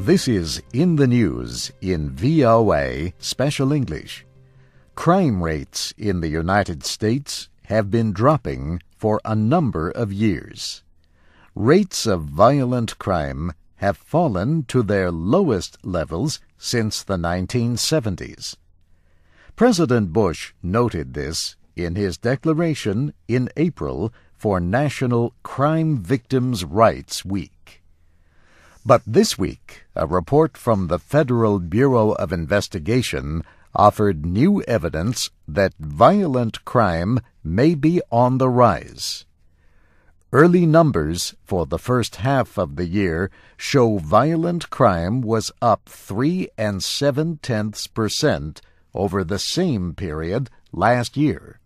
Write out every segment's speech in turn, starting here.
This is In the News in VOA Special English. Crime rates in the United States have been dropping for a number of years. Rates of violent crime have fallen to their lowest levels since the 1970s. President Bush noted this in his declaration in April for National Crime Victims' Rights Week. But this week, a report from the Federal Bureau of Investigation offered new evidence that violent crime may be on the rise. Early numbers for the first half of the year show violent crime was up 3 7/10% over the same period last year.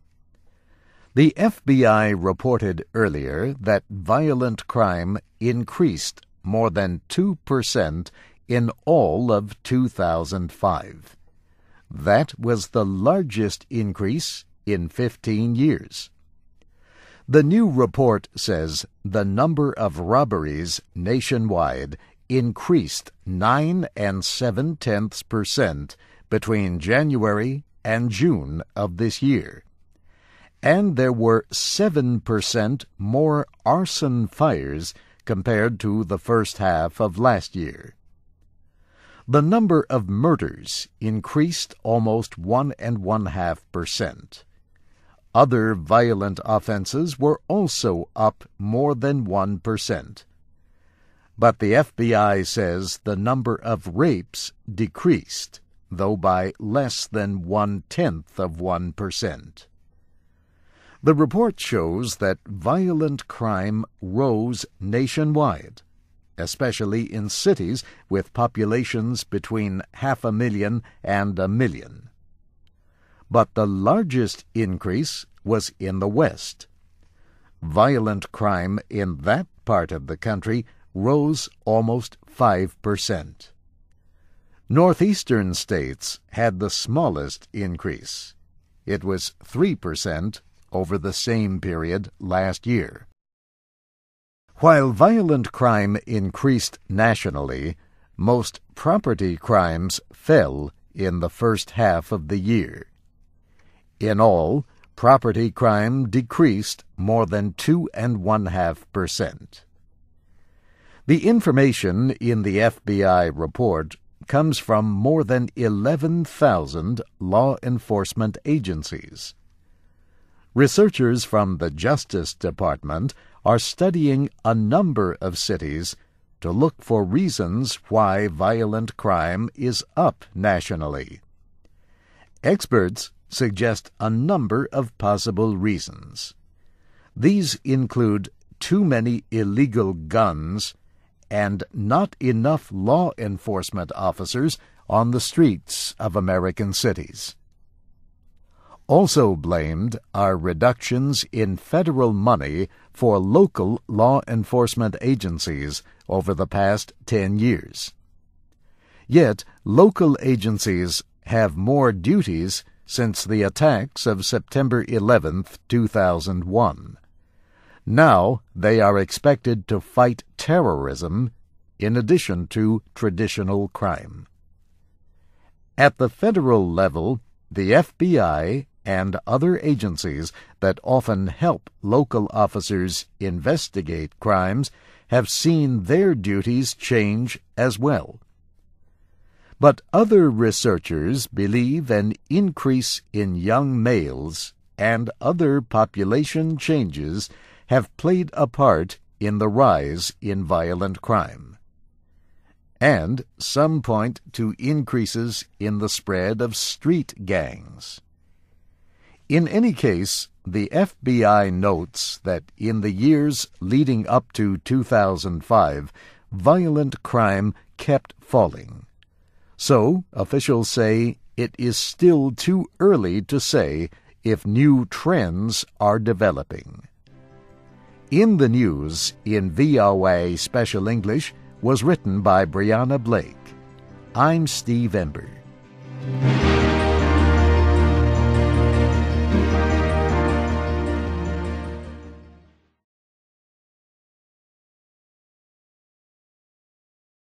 The FBI reported earlier that violent crime increased more than 2% in all of 2005. That was the largest increase in 15 years. The new report says the number of robberies nationwide increased 9 7/10% between January and June of this year. And there were 7% more arson fires compared to the first half of last year. The number of murders increased almost 1.5%. Other violent offenses were also up more than 1%. But the FBI says the number of rapes decreased, though by less than 0.1%. The report shows that violent crime rose nationwide, especially in cities with populations between 500,000 and 1 million. But the largest increase was in the West. Violent crime in that part of the country rose almost 5%. Northeastern states had the smallest increase. It was 3% over the same period last year. While violent crime increased nationally, most property crimes fell in the first half of the year. In all, property crime decreased more than 2.5%. The information in the FBI report comes from more than 11,000 law enforcement agencies. Researchers from the Justice Department are studying a number of cities to look for reasons why violent crime is up nationally. Experts suggest a number of possible reasons. These include too many illegal guns and not enough law enforcement officers on the streets of American cities. Also blamed are reductions in federal money for local law enforcement agencies over the past 10 years. Yet, local agencies have more duties since the attacks of September 11, 2001. Now they are expected to fight terrorism in addition to traditional crime. At the federal level, the FBI and other agencies that often help local officers investigate crimes have seen their duties change as well. But other researchers believe an increase in young males and other population changes have played a part in the rise in violent crime. And some point to increases in the spread of street gangs. In any case, the FBI notes that in the years leading up to 2005, violent crime kept falling. So, officials say it is still too early to say if new trends are developing. In the News in VOA Special English was written by Brianna Blake. I'm Steve Ember.